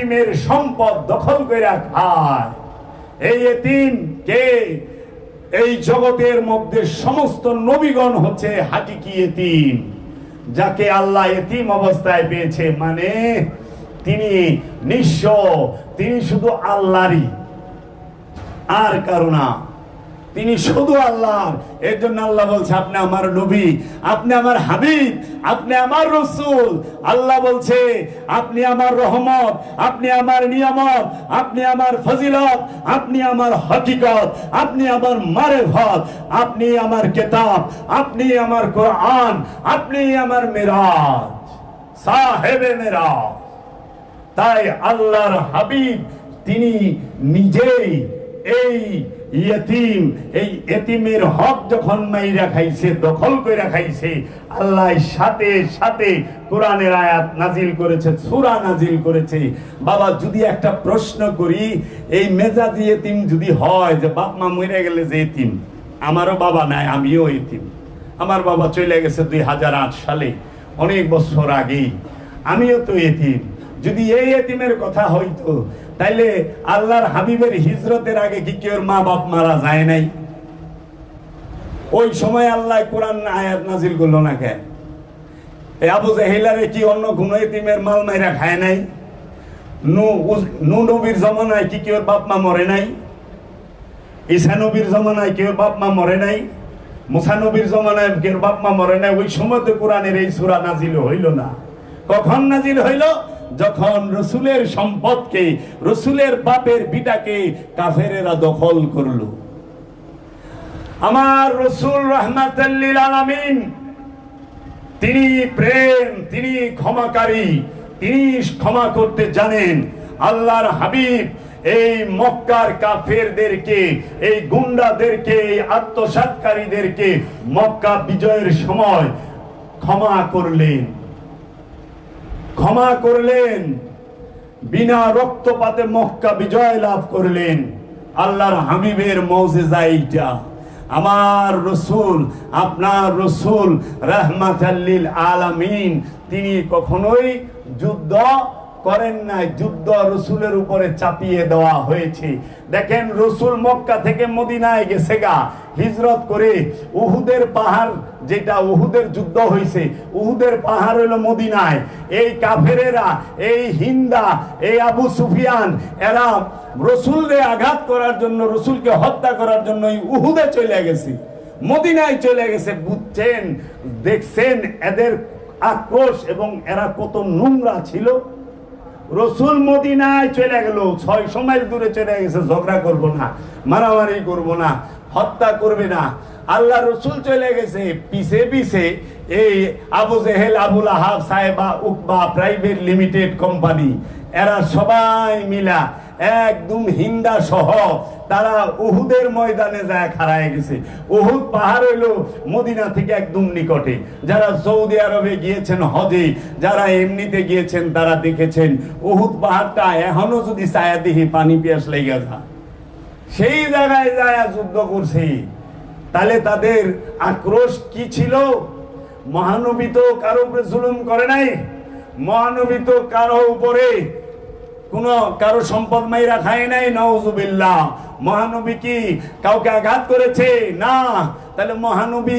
এতিমের সম্পদ দখল করে খায়। এই এতিম কে? এই জগতের মধ্যে সমস্ত নবীগণ হচ্ছে হাকিকি এতিম, যাকে আল্লাহ এতিম অবস্থায় পেয়েছে, মানে তিনি নিঃস্ব, তিনি শুধু আল্লাহরই, আর কারো না, তিনি শুধু আল্লাহর। এর জন্য আল্লাহ বলছে আপনি আমার নবী, আপনি আমার হাবিব, আপনি আমার রসুল। আল্লাহ বলছে আপনি আমার রহমত, আপনি আমার নিয়ামত, আপনি আমার ফজিলত, আপনি আমার হকিকত, আপনি আমার মারেফত, আপনি আমার কিতাব, আপনি আমার কোরআন, আপনি আমার মিরাজ, সাহেবে মিরাজ। তাই আল্লাহর হাবিব তিনি নিজেই এই ইয়তিম, এই এতিমের হক যখন মাইরা খাইছে, দখল করে খাইছে, আল্লাহ সাথে সাথে কোরআনের আয়াত নাজিল করেছে, সূরা নাজিল করেছে। বাবা যদি একটা প্রশ্ন করি, এই মেজাজি এতিম যদি হয় যে বাপ মা মরে গেলে যে এতিম, আমারও বাবা নাই, আমিও এতিম, আমার বাবা চলে গেছে 2008 সালে, অনেক বছর আগেই, আমিও তো এতিম। যদি এই এতিমের কথা হইতো, তাইলে আল্লাহর হাবিবের হিজরতের আগে কি কেউ মা বাপ মারা যায় নাই? ওই সময় আল্লাহ কোরআন আয়াত নাজিল করলো না কেন? আবু জাহেলারে কি অন্য কোন এতিমের মাল মাইরা খায় নাই? নূহ নবীর জমানায় কি কেউ বাপ মা মরে নাই? ঈসা নবীর জমানায় কেউ বাপ মা মরে নাই? মুসা নবীর জমানায় কেউ বাপ মা মরে নাই? ওই সময় তো কোরআনের এই সূরা নাজিল হইল না। কখন নাজিল হইল? যখন রসুলের সম্পদকে, রসুলের বাপের বিটাকে কাফেরেরা দখল করলো। আমার রসুল রাহমাতাল লিল আলামিন, তিনি প্রেম, তিনি ক্ষমাকারী, তিনি ক্ষমা করতে জানেন। আল্লাহর হাবিব এই মক্কার কাফেরদেরকে, এই গুন্ডাদেরকে, এই আত্মসাৎকারীদেরকে মক্কা বিজয়ের সময় ক্ষমা করলেন, ক্ষমা করলেন, বিনা রক্তপাতে মক্কা বিজয় লাভ করলেন। আল্লাহর হাবিবের মৌজিজা এইটা। আমার রসুল, আপনার রসুল রাহমাতাল লিল আলামিন, তিনি কখনোই যুদ্ধ করেন নাই, যুদ্ধ রসুলের উপরে চাপিয়ে দেওয়া হয়েছে। দেখেন রসুল মক্কা থেকে মদিনায় গেছে গা, হিজরত করে। উহুদের পাহাড়, যেটা উহুদের যুদ্ধ হয়েছে, উহুদের পাহাড় হলো মদিনায়। এই কাফেরেরা, এই হিন্দা, এই আবু সুফিয়ান, এরা রসুলকে আঘাত করার জন্য, রসুলকে হত্যা করার জন্য উহুদে চলে গেছে, মদিনায় চলে গেছে। বুঝছেন, দেখছেন এদের আক্রোশ এবং এরা কত নোংরা ছিল। রসুল মদিনায় চলে গেল, 600 মাইল দূরে চলে গেছে, ঝগড়া করবো না, মারামারি করবো না, হত্যা করবে না। আল্লাহ রসুল চলে গেছে, পিছে পিছে এই আবু জেহেল, আবুল আহাব, সাহেবা, উকবা প্রাইভেট লিমিটেড কোম্পানি, এরা সবাই মিলা একদম হিন্দা সহ তারা উহুদের ময়দানে যায় খাড়ায় গেছে। উহুদ পাহাড় হইল মদিনা থেকে একদম নিকটে। যারা সৌদি আরবে গিয়েছেন হজে, যারা এমনিতে গিয়েছেন, তারা দেখেছেন উহুদ পাহাড়টা এখনো যদি ছায়া দেখি পানি পিয়াস লেগে যায়, সেই জায়গায় যায় যুদ্ধ করছে। তাহলে তাদের আক্রোশ কি ছিল? মহানবী তো কারো উপরে জুলুম করে নাই, মহানবী তো কারো উপরে কারো সম্পদ মাইরা খায় নাই, নাউজুবিল্লাহ। মহানবী কি কাউকে আঘাত করেছে? না। তাহলে মহানবী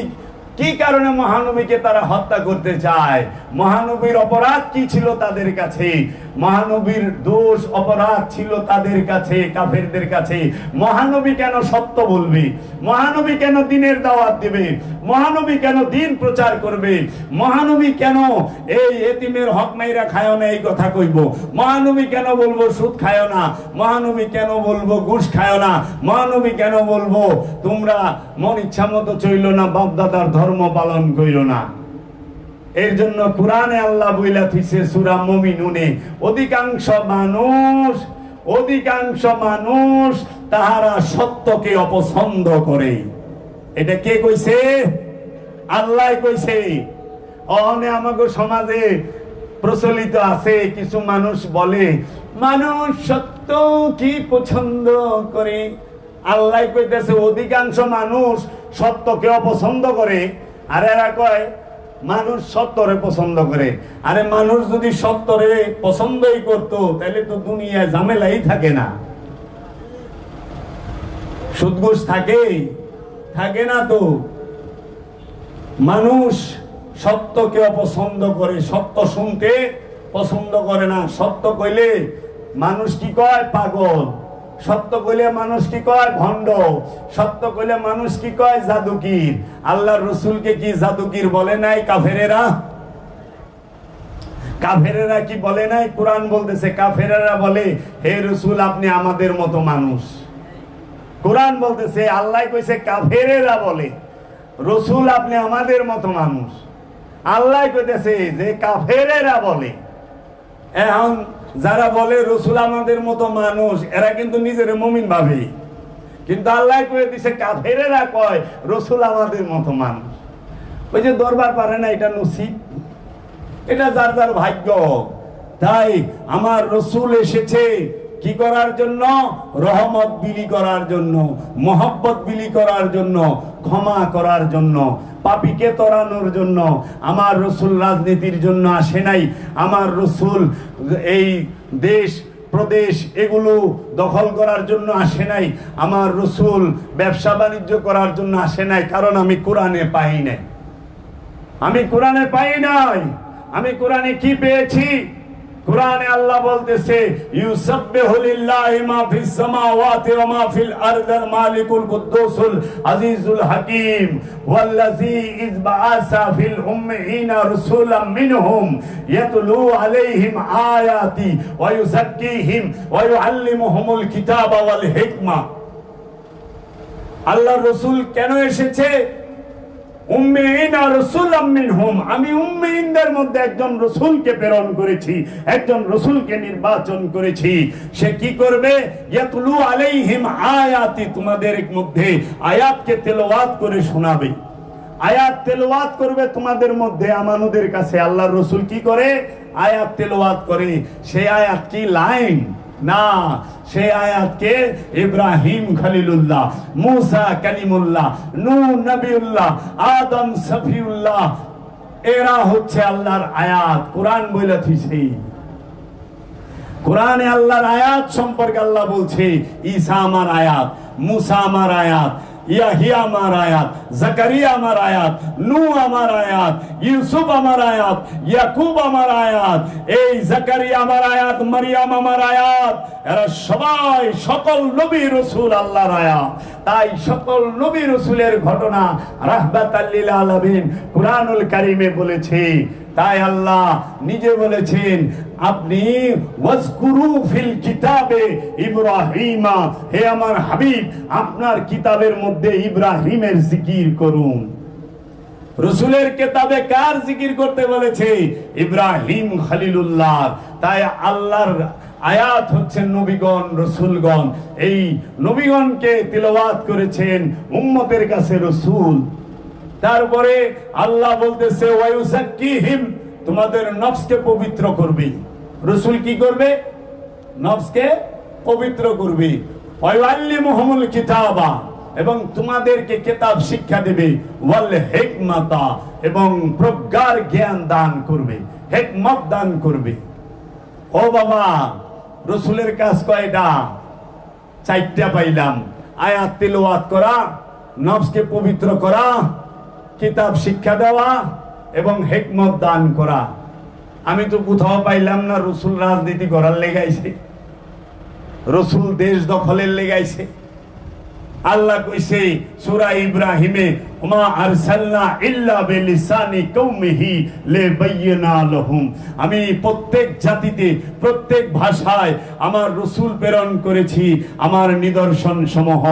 কি কারণে মহানবীকে তারা হত্যা করতে চায়? মহানবীর অপরাধ কি ছিল তাদের কাছে? মহানবীর দোষ অপরাধ ছিল তাদের কাছে, কাফেরদের কাছে। মহানবী কেন সত্য বলবে? মহানবী কেন দিনের দাওয়াত দেবে? মহানবী কেন দিন প্রচার করবে? মহানবী কেন এই এতিমের হক মাইরা খায়ও না এই কথা কইব? মহানবী কেন বলবো সুদ খায়ও না? মহানবী কেন বলবো ঘুষ খায়ও না? মহানবী কেন বলবো তোমরা মন ইচ্ছা মতো চইল না, বাপ দাদার ধর্ম পালন কইল না? এর জন্য কোরআনে আল্লাহ বইলা থিছে সূরা মুমিনুনে, অধিকাংশ মানুষ তাহারা সত্যকে অপছন্দ করে। এটা কে কইছে? আল্লাহ কইছে। অনে আমাগো সমাজে প্রচলিত আছে, কিছু মানুষ বলে মানুষ সত্য কি পছন্দ করে। আল্লাহ কইতেছে অধিকাংশ মানুষ সত্যকে অপছন্দ করে। আর এরা কয় মানুষ সত্যরে পছন্দ করে। আরে মানুষ যদি সত্যরে পছন্দই করতো তাহলে তো দুনিয়ায় ঝামেলাই থাকে না, সুদ ঘুষ থাকে না তো। মানুষ সত্যকে অপছন্দ করে, সত্য শুনতে পছন্দ করে না। সত্য কইলে মানুষ কি কয়? পাগল। সত্য কইলে মানুষ কি কয়? ভণ্ড। সত্য কইলে মানুষ কি কয়? জাদুকির। আল্লাহর রসুলকে কি জাদুকির বলে নাই কাফেরেরা? কাফেরেরা কি বলে নাই? কোরআন বলতেছে কাফেরেরা বলে, হে রসুল আপনি আমাদের মতো মানুষ। কোরআন বলতেছে, আল্লাহ কইছে কাফেরেরা বলে রসুল আপনি আমাদের মতো মানুষ। আল্লাহ কইতেছে যে কাফেরেরা বলে। এখন যারা বলে রসুল আমাদের মতো মানুষ, এরা কিন্তু নিজের মুমিন ভাবে, কিন্তু আল্লাহ কয়ে দিছে কাফেরেরা কয় রসুল আমাদের মতো মানুষ। ওই যে দরবার পারে না, এটা নসিব, এটা যার যার ভাগ্য। তাই আমার রসুল এসেছে কি করার জন্য? রহমত বিলি করার জন্য, মহব্বত বিলি করার জন্য, ক্ষমা করার জন্য, পাপীকে তরানোর জন্য। আমার রসুল রাজনীতির জন্য আসে নাই। আমার রসুল এই দেশ প্রদেশ এগুলো দখল করার জন্য আসে নাই। আমার রসুল ব্যবসা বাণিজ্য করার জন্য আসে নাই। কারণ আমি কোরআনে পাই নাই। আমি কোরআনে পাই নাই। আমি কোরআনে কি পেয়েছি? কোরআনে আল্লাহ বলতেছে ইউসাব্বিহু লিল্লাহি মা ফিস সামাওয়াতি ওয়া মা ফিল আরদিল মালিকুল কুদ্দুসুল আজিজুল হাকীম ওয়াল্লাযী ইয বাআসা ফিল উম্মিয়িনা রাসূলাম মিনহুম ইয়াতলু আলাইহিম আয়াতি ওয়া ইউযাক্কিহিম ওয়া ইউআল্লিমুহুমুল কিতাবা ওয়াল হিকমা। আল্লাহর রাসূল কেন এসেছে? উম্মিয়িনা রাসূলাম মিনহুম, আমি উম্মিয়িনদের মধ্যে একজন রাসূলকে প্রেরণ করেছি, একজন রাসূলকে নির্বাচন করেছি। সে কি করবে? ইয়াতলু আলাইহিম আয়াতি, তোমাদের মধ্যে আয়াতকে তেলাওয়াত করে শোনাবে। আয়াত তেলাওয়াত করবে তোমাদের মধ্যে। আমানুদের কাছে আল্লাহর রাসূল কি করে? আয়াত তেলাওয়াত করে। সেই আয়াত কি লাইন না, সেই আয়াতকে ইব্রাহিম খলিলুল্লাহ, মুসা কালিমুল্লাহ, নূহ নবিউল্লাহ, আদম সফিউল্লাহ, এরা হচ্ছে আল্লাহর আয়াত। কোরআন বলেছে, কোরআনে আল্লাহর আয়াত সম্পর্কে আল্লাহ বলছে ঈসা আমার আয়াত, মুসা আমার আয়াত, ইয়াহিয়া আমার আয়াত, জাকারিয়া আমার আয়াত, নূহ আমার আয়াত, ইউসুফ আমার আয়াত, ইয়াকুব আমার আয়াত, এই জাকারিয়া আমার আয়াত, মারিয়াম আমার আয়াত। এরা সবাই সকল নবী রাসূল আল্লাহর আয়াত। তাই সকল নবী রাসূলের ঘটনা রাহমাতাল লিল আলামিন কুরআনুল কারীমে বলেছে। তাই আল্লাহ নিজে বলেছেন, আপনি ওয়াজকুরু ফিল কিতাবে ইব্রাহিমা, হে আমার হাবিব আপনার কিতাবের মধ্যে ইব্রাহিমের জিকির করুন। রাসূলের কিতাবে কার জিকির করতে বলেছে? ইব্রাহিম খলিলুল্লাহ। তাই আল্লাহর আয়াত হচ্ছে নবীগণ রাসূলগণ, এই নবীগণকে তিলাওয়াত করেছেন উম্মতের কাছে রাসূল। তারপরে আল্লাহ বলতেছে ওয়ায়ুযাক্কিহিম, তোমাদের নফসকে পবিত্র করবে। রাসূল কি করবে? নফসকে পবিত্র করবে। ওয়ায়ুআল্লিমুহুমুল কিতাবা, এবং তোমাদেরকে কিতাব শিক্ষা দেবে। ওয়াল হিকমাতা, এবং প্রজ্ঞার জ্ঞান দান করবে, হিকমত দান করবে। ও বাবা, রাসূলের কাজ কয়টা? 4টা পাইলাম। আয়াত তিলাওয়াত করা, নফসকে পবিত্র করা, কিতাব শিক্ষা দেওয়া এবং হিকমত দান করা। আমি তো কোথাও পাইলাম না রাসূল রাজনীতি করার লেগাইছে, রাসূল দেশ দখলের লেগাইছে। আল্লাহ কইছে সূরা ইব্রাহিমে, ওমা আরসালনা ইল্লা বিলিসানি কওমিহি লিবায়্যিনা লাহুম, আমি প্রত্যেক জাতিতে প্রত্যেক ভাষায় আমার রাসূল প্রেরণ করেছি আমার নিদর্শন সমূহ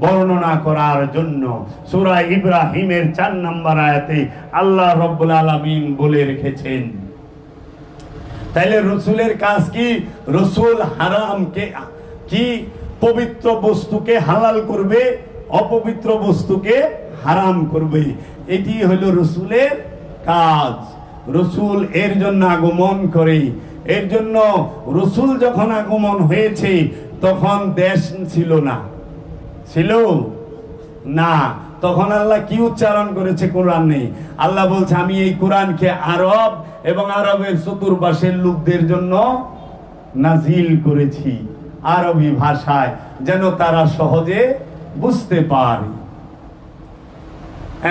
বর্ণনা করার জন্য। সূরা ইব্রাহিমের 4 নম্বর আয়াতে আল্লাহ রাব্বুল আলামিন বলে রেখেছেন। তাইলে রাসূলের কাজ কি? রাসূল হারামকে কি পবিত্র বস্তুকে হালাল করবে, অপবিত্র বস্তুকে হারাম করবে। এটি হলো রাসূলের কাজ। রাসূল এর জন্য আগমন করে। এর জন্য রাসূল যখন আগমন হয়েছে তখন দেশ ছিল না, ছিল না। তখন আল্লাহ কি উচ্চারণ করেছে কোরআন নেই, আল্লাহ বলছে আমি এই কোরআনকে আরব এবং আরবের চতুর্পাশের লোকদের জন্য নাজিল করেছি আরবি ভাষায়, যেন তারা সহজে বুঝতে পারে।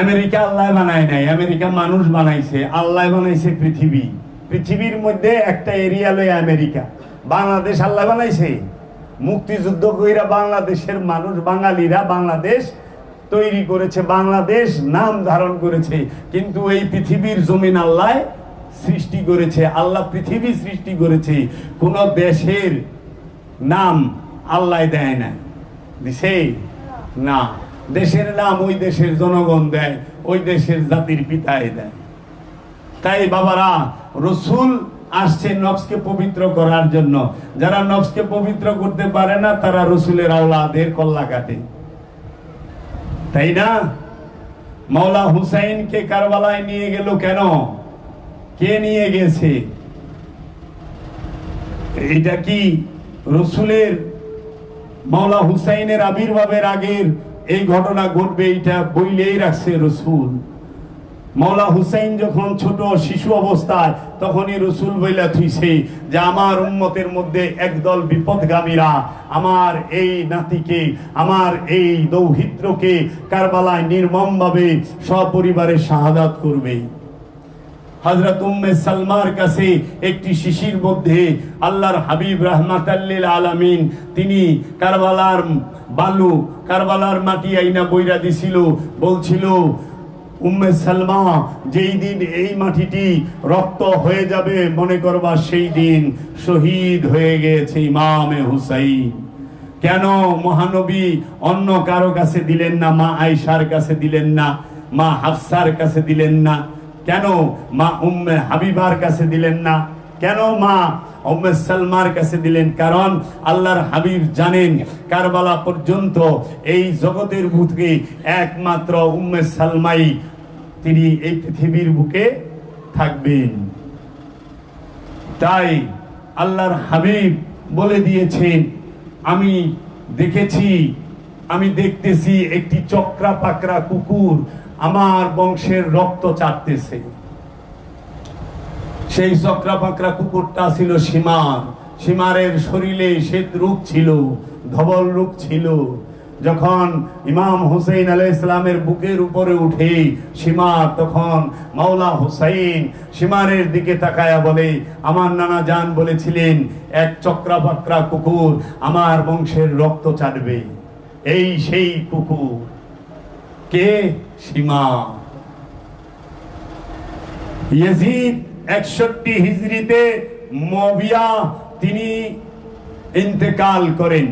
আমেরিকা আল্লাহ বানায় নাই, আমেরিকা মানুষ বানাইছে। আল্লাহ বানাইছে পৃথিবী, পৃথিবীর মধ্যে একটা এরিয়া লয় আমেরিকা। বাংলাদেশ আল্লাহ বানাইছে, মুক্তিযুদ্ধ কইরা বাংলাদেশের মানুষ বাঙালিরা বাংলাদেশ তৈরি করেছে, বাংলাদেশ নাম ধারণ করেছে, কিন্তু এই পৃথিবীর জমিন আল্লাহ সৃষ্টি করেছে। আল্লাহ পৃথিবী সৃষ্টি করেছে, কোন দেশের নাম আল্লাহ দেয় না, দিছে না। দেশের নাম ওই দেশের জনগণ দেয়, ওই দেশের জাতির পিতায় দেয়। তাই বাবারা, রসুল আসছে নফসকে পবিত্র করার জন্য। যারা নফসকে পবিত্র করতে পারে না তারা রসুলের আওলাদের কল্লা কাটে, তাই না? মাওলা হুসাইনকে কারবালায় নিয়ে গেল কেন? কে নিয়ে গেছে? এটা কি রসুলের মাওলা হুসাইনের আবির্ভাবের আগের এই ঘটনা ঘটবে এটা বইলেই রাখছে রসুল। মাওলা হুসাইন যখন ছোট শিশু অবস্থায় তখনই রসুল বইলা থুইছে যে আমার উম্মতের মধ্যে একদল বিপদগামীরা আমার এই নাতিকে, আমার এই দৌহিত্রকে কারবালায় নির্মমভাবে সপরিবারে শাহাদাত করবে। হযরত উম্মে সালমার কাছে একটি শিশির মধ্যে আল্লাহর হাবিব রাহমাতাল লিল আলামিন তিনি কারবালার বালু, কারবালার মাটি আইনা বইরা দিছিল, বলছিল উম্মে সালমা যেই দিন এই মাটিটি রক্ত হয়ে যাবে মনে করবা সেই দিন শহীদ হয়ে গেছে ইমামে হুসাইন। কেন মহানবী অন্য কারো কাছে দিলেন না? মা আয়েশার কাছে দিলেন না? মা হাফসার কাছে দিলেন না? কেন মা উম্মে হাবিবার কাছে দিলেন না? কেন মা উম্মে সালমার কাছে দিলেন? কারণ আল্লাহর হাবিব জানেন কারবালা পর্যন্ত এই জগতের বুকে একমাত্র উম্মে সালমাই তিনি এই পৃথিবীর বুকে থাকবেন। তাই আল্লাহর হাবিব বলে দিয়েছেন, আমি দেখেছি, আমি দেখতেছি একটি চক্রা পাকড়া কুকুর আমার বংশের রক্ত চাটতেছে। সেই চক্রা পাকড়া কুকুরটা ছিল সীমার। সীমারের শরীরে শ্বেত রূপ ছিল, ধবল রূপ ছিল। যখন ইমাম হুসাইন আলাইহিস সালামের বুকের উপরে উঠে সীমার, তখন মাওলা হুসাইন সীমারের দিকে তাকায়া বলে, আমার নানা জান বলেছিলেন এক চক্রা পাকড়া কুকুর আমার বংশের রক্ত চাটবে। এই সেই কুকুর। কে? সীমা। ইয়াজিদ 61 হিজরিতে মুয়াবিয়া তিনি ইন্তেকাল করেন।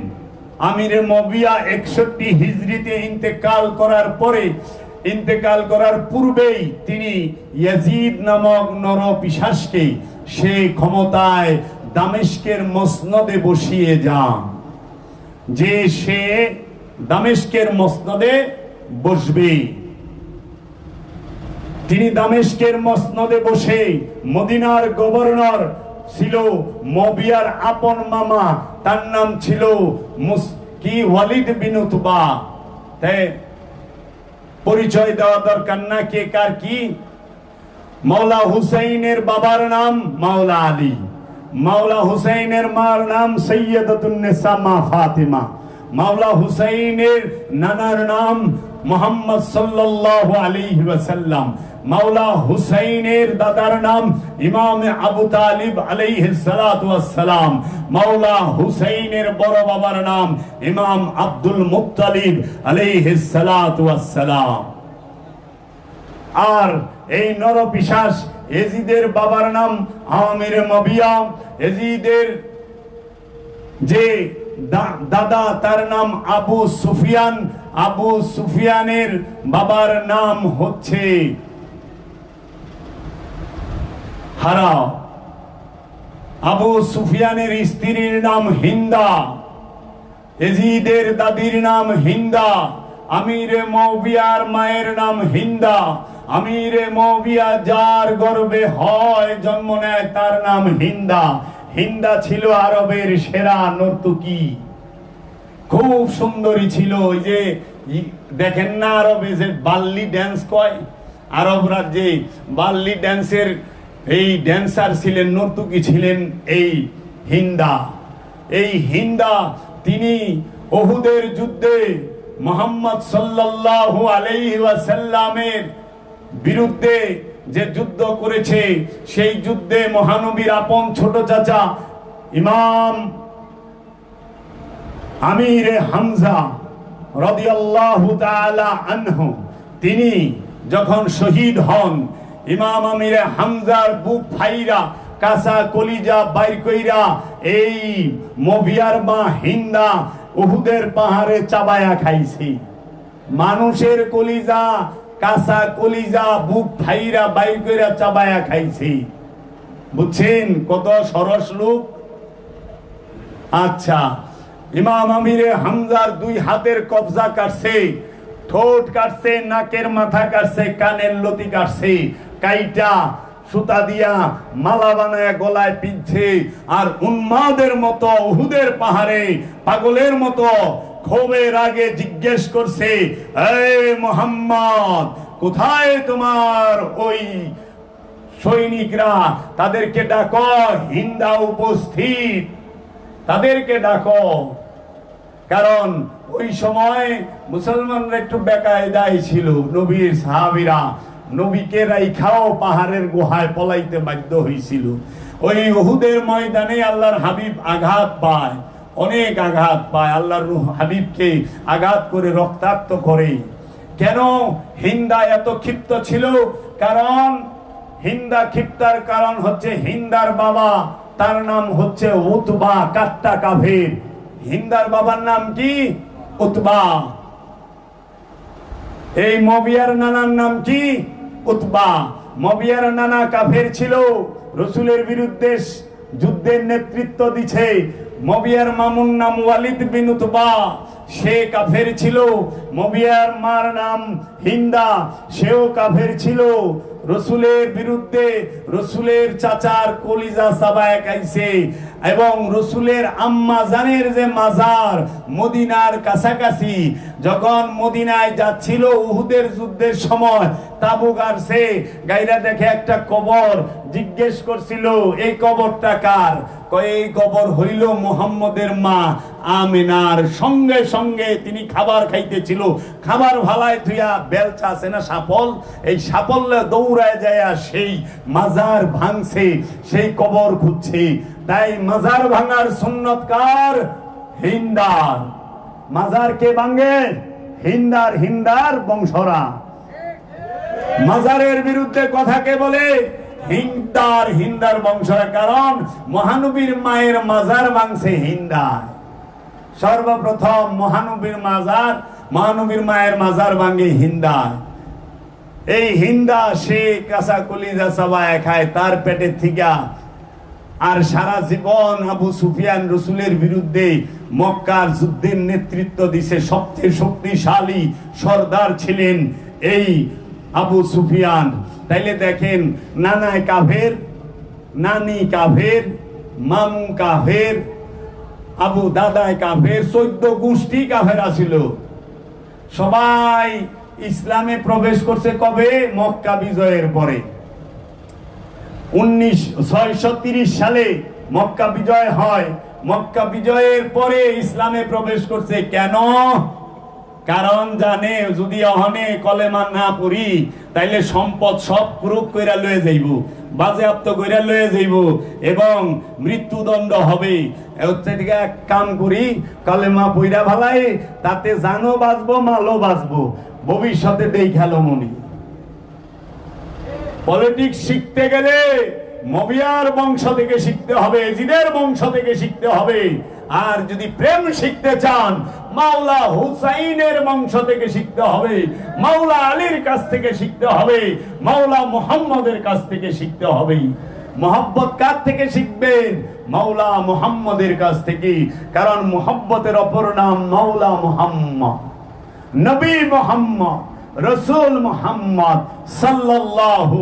আমিরে মুয়াবিয়া 61 হিজরিতে ইন্তেকাল করার পরে, ইন্তেকাল করার পূর্বেই তিনি ইয়াজিদ নামক নরপিশাচকে সে ক্ষমতায় দামেস্কের মসনদে বসিয়ে যান, যে সে দামেস্কের মসনদে বসবে। তিনি দামেস্কের মসনদে বসে, মদিনার গভর্নর ছিল মুয়াবিয়ার আপন মামা, তার নাম ছিল ওয়ালিদ বিন উতবা। তাই পরিচয় দেওয়া দরকার না কে কার কি। মাওলা হুসাইনের বাবার নাম মাওলা আলী, মাওলা হুসাইনের মার নাম সৈয়দাতুন নিসা মা ফাতিমা, মাওলা হুসাইনের নানার নাম মুহাম্মদ সাল্লাল্লাহু আলাইহি ওয়াসাল্লাম, মাওলা হুসাইনের দাদার নাম ইমাম আবু তালিব আলাইহিস সালাতু ওয়াস সালাম, মাওলা হুসাইনের বড় বাবার নাম ইমাম আব্দুল মুত্তালিব আলাইহিস সালাতু ওয়াস সালাম। আর এই নরপিশাচ ইয়াজিদের বাবার নাম আমিরে মুয়াবিয়া। ইয়াজিদের যে দাদা তার নাম আবু সুফিয়ান, আবু সুফিয়ানের বাবার নাম হচ্ছে হারা, আবু সুফিয়ানের স্ত্রীর নাম হিন্দা, ইয়াজিদের দাদির নাম হিন্দা, আমিরে মুয়াবিয়ার মায়ের নাম হিন্দা। আমিরে মুয়াবিয়া যার গর্ভে হয় জন্ম নেয় তার নাম হিন্দা। হিন্দা ছিল আরবের সেরা নর্তকী, খুব সুন্দরী ছিল। ওই যে দেখেন না আরবে যে বাল্লি ড্যান্স কয়, আরব রাজ্যে বাল্লি ড্যান্সের এই ড্যান্সার ছিলেন, নর্তকী ছিলেন এই হিন্দা। এই হিন্দা তিনি উহুদের যুদ্ধে মুহাম্মদ সাল্লাল্লাহু আলাইহি ওয়াসাল্লামের বিরুদ্ধে যে যুদ্ধ করেছে, সেই যুদ্ধে মহানবীর আপন ছোট চাচা ইমাম আমিরে হামজা রাদিয়াল্লাহু তাআলা আনহু তিনি যখন শহীদ হন, ইমাম আমিরে হামজার বুক ফাইরা কাঁচা কলিজা বাইর কইরা এই মবিয়ার মা হিন্দা উহুদের পাহাড়ে চাবায়া খাইছে। মানুষের কলিজা, কাঁচা কলিজা বুক ফাইরা বাইর কইরা চাবায়া খাইছে। বুঝছেন কত সরস লোক। আচ্ছা, ইমাম আমিরে হামজার 2 হাতের কবজা কাটছে, ঠোঁট কাটছে, নাকের মাথা কাটছে, কানের লতি কাটছে, কাইটা সুতা দিয়া মালা বানায় গলায় পিনছে। আর উন্মাদের মতো উহুদের পাহাড়ে পাগলের মতো ক্ষোভের আগে জিজ্ঞেস করছে, এই মুহাম্মদ, কোথায় তোমার ওই সৈনিকরা? তাদেরকে ডাকো, হিন্দা উপস্থিত, তাদেরকে ডাকো। কারণ ওই সময় মুসলমানরা একটু বেকায়দায় ছিল। নবীর সাহাবীরা নবীকে রাইখাও পাহাড়ের গুহায় পলাইতে বাধ্য হয়েছিল। ওই উহুদের ময়দানে আল্লাহর হাবিব আঘাত পায়, অনেক আঘাত পায়, আল্লাহর হাবিবকে আঘাত করে রক্তাক্ত করে। কেন হিন্দা এত ক্ষিপ্ত ছিল? কারণ হিন্দা ক্ষিপ্তার কারণ হচ্ছে হিন্দার বাবা, তার নাম হচ্ছে উতবা কাট্টা কাফের। হিন্দার বাবার নাম কি? উতবা। এই মবিয়ার নানার নাম কি? উতবা। মবিয়ার নানা কাফের ছিল, রসুলের বিরুদ্ধে যুদ্ধের নেতৃত্ব দিছে। মবিয়ার মামুর নাম ওয়ালিদ বিন উতবা, সে কাফের ছিল। মবিয়ার মার নাম হিন্দা, সেও কাফের ছিল। রসুলের বিরুদ্ধে রসুলের চাচার কলিজা চাবায় খাইছে। এবং রসুলের আম্মা জানের যে মাজার মদিনার কাছাকাছি, যখন মদিনায় যাচ্ছিল উহুদের যুদ্ধের সময়, তাবু গাড়ছে, গাইরা দেখে একটা কবর, জিজ্ঞেস করছিল এই কবরটা কার? এই কবর হইল মুহাম্মদের মা আমিনার। সঙ্গে সঙ্গে তিনি খাবার খাইতেছিল, খাবার ভালায় ধুইয়া বেলচা আছে না সাপল, এই সাপলে দৌড়ায় যায় সেই মাজার ভাঙছে, সেই কবর খুঁজছে। তাই মাজার ভাঙার সুন্নত কার? হিন্দার। মাজার কে ভাঙে? হিন্দার। হিন্দার বংশরা। মাজারের বিরুদ্ধে কথা কে বলে? হিন্দার। হিন্দার বংশরা। কারণ মহানবীর মায়ের মাজার ভাঙছে হিন্দার। সর্বপ্রথম মহানবীর মাজার, মহানবীর মায়ের মাজার ভাঙে হিন্দার। এই হিন্দা সে কাঁচা কলিজা চাবায় খায় তার পেটের থিকা। আর সারা জীবন আবু সুফিয়ান রসুলের বিরুদ্ধে মক্কার যুদ্ধের নেতৃত্ব দিছে। সবচেয়ে শক্তিশালী সর্দার ছিলেন এই আবু সুফিয়ান। তাইলে দেখেন, নানায় কাফের, নানি কাফের, মামু কাফের, আবু দাদায় কাফের, 14 গোষ্ঠী কাফের আছিল। সবাই ইসলামে প্রবেশ করছে কবে? মক্কা বিজয়ের পরে। 630 সালে মক্কা বিজয় হয়। মক্কা বিজয়ের পরে ইসলামে প্রবেশ করছে। কেন? কারণ জানে যদি অহনে কলেমা না পড়ি তাইলে সম্পদ সব ক্রোক কইরা লয়ে যাইব, বাজেয়াপ্ত কইরা লয়ে যাইব এবং মৃত্যুদণ্ড হবে। এক কাম করি, কলেমা পইরা ভালাই, তাতে জানও বাঁচবো, মালও বাঁচবো, ভবিষ্যতে দেই খেলো মনি। পলিটিক্স শিখতে গেলে মবিয়ার বংশ থেকে শিখতে হবে, এজিদের বংশ থেকে শিখতে হবে। আর যদি প্রেম শিখতে চান, মাওলা হুসাইনের বংশ থেকে শিখতে হবে, মাওলা আলীর কাছ থেকে শিখতে হবে, মাওলা মুহাম্মদের কাছ থেকে শিখতে হবে। মোহাব্বত কার থেকে শিখবেন? মাওলা মুহাম্মদের কাছ থেকে। কারণ মোহাব্বতের অপর নাম মাওলা মুহাম্মদ, নবী মুহাম্মদ, রসুল মুহাম্মদ সাল্লাল্লাহু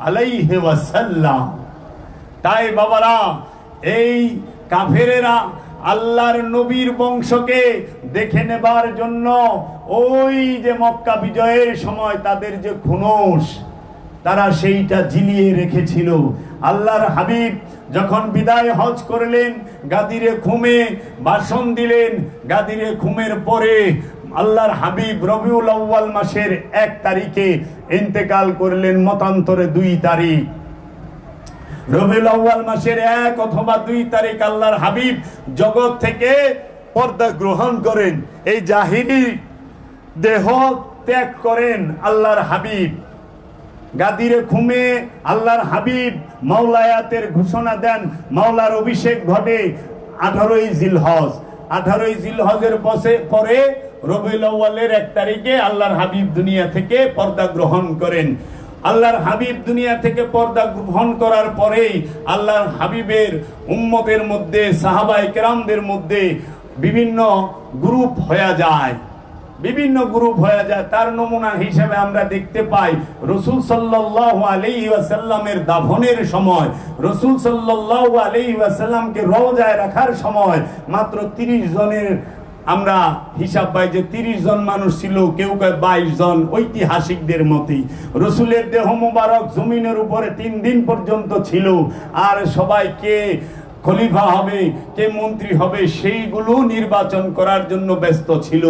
আলাইহি ওয়াসাল্লাম। তাই বাবারা, এই কাফেরেরা আল্লাহর নবীর বংশকে দেখে নেবার জন্য ওই যে মক্কা বিজয়ের সময় তাদের যে খুনস, তারা সেইটা জিলিয়ে রেখেছিল। আল্লাহর হাবিব যখন বিদায় হজ করলেন, গাদিরে খুমে ভাষণ দিলেন। গাদিরে খুমের পরে আল্লাহর হাবিব রবিউল আউয়াল মাসের 1 তারিখে ইন্তেকাল করলেন, মতান্তরে 2 তারিখ। রবিউল আউয়াল মাসের 1 অথবা 2 তারিখ আল্লাহর হাবিব জগৎ থেকে পর্দা গ্রহণ করেন, এই জাহিরি দেহ ত্যাগ করেন। আল্লাহর হাবিব গাদিরে খুমে আল্লাহর হাবিব মাওলায়াতের ঘোষণা দেন, মাওলার অভিষেক ঘটে 18ই জিলহজ। 18ই জিলহজের পরে রবিউল আউয়ালের 1 তারিখে আল্লাহর হাবিব দুনিয়া থেকে পর্দা গ্রহণ করেন। আল্লাহর হাবিব দুনিয়া থেকে পর্দা গ্রহণ করার পরেই আল্লাহর হাবিবের উম্মতের মধ্যে, সাহাবায়ে কেরামদের মধ্যে বিভিন্ন গ্রুপ হয়ে যায়, বিভিন্ন গ্রুপ হয়ে যায়। তার নমুনা হিসেবে আমরা দেখতে পাই রাসূল সাল্লাল্লাহু আলাইহি ওয়াসাল্লামের দাফনের সময়, রাসূল সাল্লাল্লাহু আলাইহি ওয়াসাল্লামকে রওজায় রাখার সময় মাত্র 30 জনের আমরা হিসাব পাই যে 30 জন মানুষ ছিল, কেউ কেউ 22 জন, ঐতিহাসিকদের মতে। রসুলের দেহ মোবারক জমিনের উপরে 3 দিন পর্যন্ত ছিল, আর সবাই কে খলিফা হবে, কে মন্ত্রী হবে, সেইগুলো নির্বাচন করার জন্য ব্যস্ত ছিল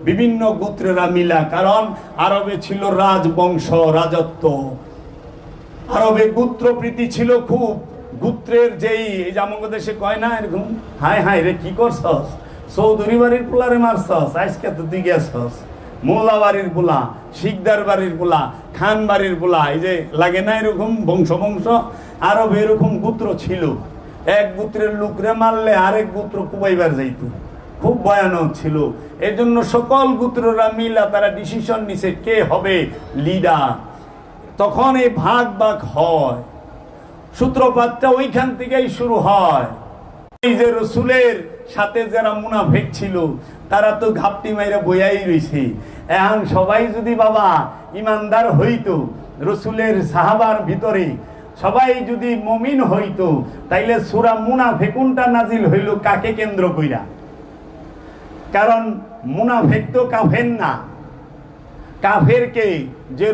বিভিন্ন গোত্রেরা মিলা। কারণ আরবে ছিল রাজবংশ, রাজত্ব, আরবে গোত্রপ্রীতি ছিল খুব। গোত্রের যেই আমাদের দেশে কয় না এরকম, হায় হায় রে কি করছস, চৌধুরী বাড়ির পোলারে মারছস, আজকে তো তুই গেছস, মোল্লা বাড়ির পোলা, শিকদার বাড়ির পোলা, খান বাড়ির পোলা, এই যে লাগে না এরকম বংশ বংশ। আরবে এরকম গোত্র ছিল, এক গোত্রের লোকরে মারলে আরেক গোত্র কুবাইবার যাইত, খুব ভয়ানক ছিল। এর জন্য সকল গোত্ররা মিলা তারা ডিসিশন নিছে কে হবে লিডার। তখন এই ভাগ ভাগ হয়, সূত্রপাতটা ওইখান থেকেই শুরু হয়। এই যে রসুলের সাথে যারা মুনাফিক ছিল তারা তো ঘাপটি মাইরা বইয়াই রইছে। এখন সবাই যদি বাবা ইমানদার হইতো, রসুলের সাহাবার ভিতরে সবাই যদি মুমিন হইতো, তাইলে সূরা মুনাফিকুনটা নাজিল হইল কাকে কেন্দ্র কইরা? কারণ মুনাফিক তো কাফের না, কাফেরকে যে